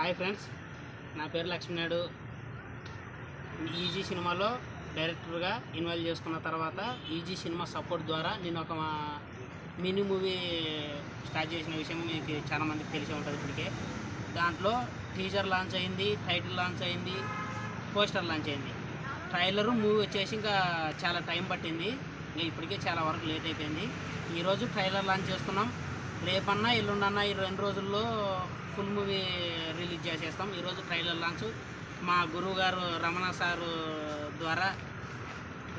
Hi friends, నా పేరు Lakshmi Naidu. Easy సినిమాలో డైరెక్టర్గా ఇన్వాల్వ్ చేసుకున్న తర్వాత ఈజీ సినిమా సపోర్ట్ ద్వారా నేను ఒక మినీ మూవీ స్టార్ట్ చేసిన విషయం మీకు చాలామందికి తెలిసే ఉంటుంది. ఇప్పటికే దాంట్లో టీజర్ లాంచ్ అయింది, టైటిల్ లాంచ్ అయింది, పోస్టర్ లాంచ్ అయింది. ట్రైలరు మూవీ వచ్చేసి ఇంకా చాలా టైం పట్టింది. ఇంకా ఇప్పటికే చాలా వరకు లేట్ అయిపోయింది. ఈరోజు ట్రైలర్ లాంచ్ చేస్తున్నాం. రేపన్నా ఎల్లుండన్నా ఈ 2 రోజుల్లో ఫుల్ మూవీ రిలీజ్ చేసేస్తాం. ఈరోజు ట్రైలర్ లాంచ్ మా గురువు గారు రమణ సారు ద్వారా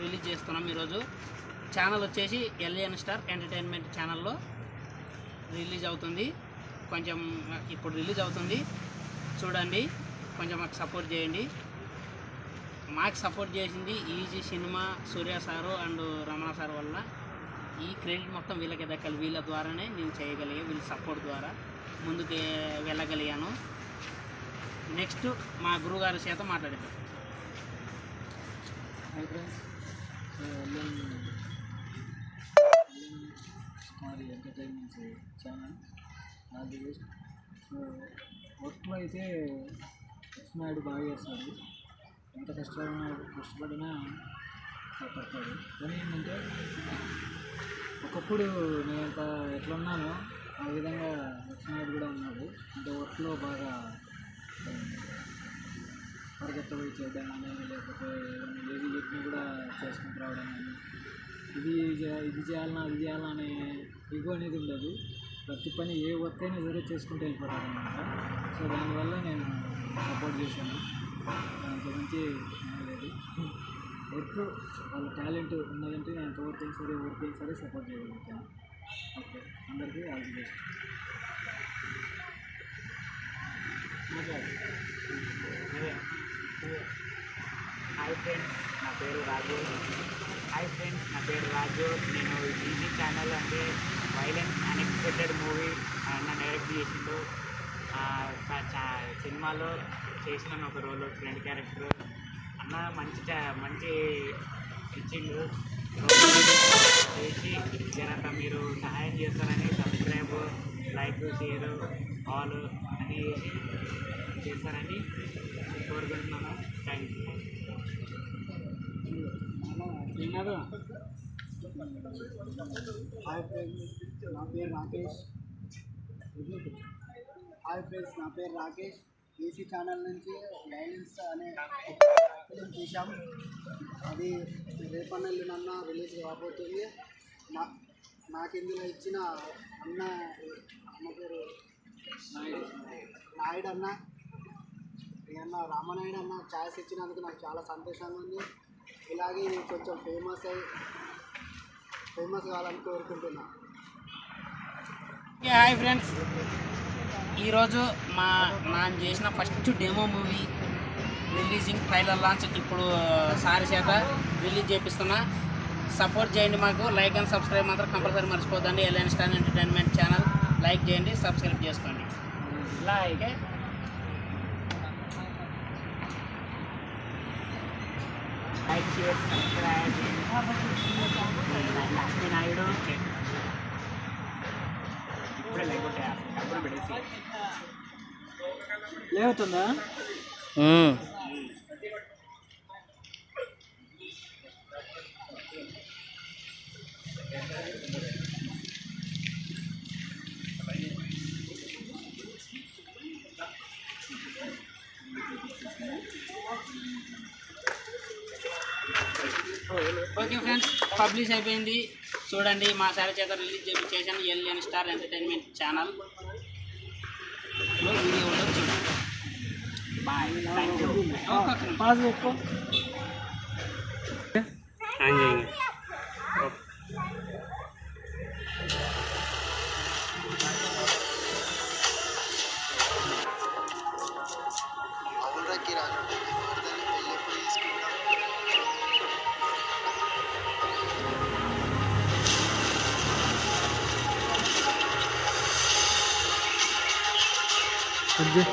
రిలీజ్ చేస్తున్నాం. ఈరోజు ఛానల్ వచ్చేసి ఎల్ఎన్ స్టార్ ఎంటర్టైన్మెంట్ ఛానల్లో రిలీజ్ అవుతుంది. కొంచెం ఇప్పుడు రిలీజ్ అవుతుంది, చూడండి, కొంచెం మాకు సపోర్ట్ చేయండి. మాకు సపోర్ట్ చేసింది easy cinema, Surya sir and Ramana sir వల్ల. ఈ క్రెడిట్ మొత్తం వీళ్ళకి దక్కాలి. వీళ్ళ ద్వారానే నేను చేయగలిగా, వీళ్ళ సపోర్ట్ ద్వారా ముందుకు వెళ్ళగలిగాను. నెక్స్ట్ మా గురువుగారి చేత మాట్లాడతాం. Hi friends, star entertainments channel all the best. వర్క్లో అయితే లక్ష్మీనాయుడు బాగా చేస్తాడు. ఎంత కష్టపడినా పడతాడు. కానీ ఏంటంటే ఒకప్పుడు నేను ఎట్లా ఉన్నానో ఆ విధంగా లక్ష్మీనాయుడు కూడా ఉన్నాడు. అంటే వర్క్లో బాగా పరిగెత్తబోయి చేయడం కానీ, లేకపోతే ఏది చెప్పినా కూడా చేసుకుంటూ రావడం కానీ, ఇది చేయాలన్నా అది చేయాలన్నా అనే ఇగో అనేది ఉండదు. ప్రతి పని ఏ వర్క్ అయినా సరే చేసుకుంటూ వెళ్ళిపోతాడు అనమాట. సో దానివల్ల నేను సపోర్ట్ చేశాను. దాంతో మంచి లేదు. వర్క్ వాళ్ళ టాలెంట్ ఉన్నదంటే నేను ఎంతవరకు అయినా సరే వర్క్ అయినా సరే సపోర్ట్ చేయగలుగుతాను. ఓకే, అందరికీ all the best. Hi friends, నా పేరు రాజు. నేను ఈజీ ఛానల్ అంటే వైలెన్స్ అన్ఎక్స్పెక్టెడ్ మూవీ అన్న డైరెక్ట్ చేసిండు. సినిమాలో చేసిన ఒక రోల్ ఫ్రెండ్ క్యారెక్టర్ అన్న మంచి ఇచ్చిండు. చేసి జనంతా మీరు సహాయం చేస్తారని సబ్స్క్రైబ్, లైక్, షేర్ ఆల్ అని చేస్తారని కోరుకుంటున్నాను. Thank you. హాయ్ ఫ్రెండ్స్, నా పేరు రాకేష్. ఈసీ ఛానల్ నుంచి వైలెన్స్ అనే ఫిలిం తీసాం. అది రేపన్న ఎల్లుండన్న రిలీజ్ కాబోతుంది. నాకు ఇందులో ఇచ్చిన అన్న పేరు నాయుడు అన్న, రామనాయుడు అన్న ఛాయిస్ ఇచ్చినందుకు నాకు చాలా సంతోషంగా ఉంది. ఇలాగే ఇది కొంచెం ఫేమస్ కావాలని కోరుకుంటున్నాను. హాయ్ ఫ్రెండ్స్, ఈరోజు నేను చేసిన first demo movie releasing trailer launch ఇప్పుడు సారి చేత రిలీజ్ చేపిస్తున్నా. సపోర్ట్ చేయండి. మాకు లైక్ అండ్ సబ్స్క్రైబ్ మాత్రం కంపల్సరీ మర్చిపోద్దండి. LN star entertainment channel like చేయండి, సబ్స్క్రైబ్ చేసుకోండి. Like share subscribe. లక్ష్మీనాయుడు ఇప్పుడే లైక్ అప్పుడు పెడేసి లేవుతుందా? ఓకే ఫ్రెండ్స్, పబ్లిష్ అయిపోయింది. చూడండి, మా సారి చేత రిలీజ్ చేశాను. ఎల్ఎన్ స్టార్ ఎంటర్టైన్మెంట్ ఛానల్ వీడియోలో చూడండి. Bye, thank you. పాస్ పెట్టుకో. రాజు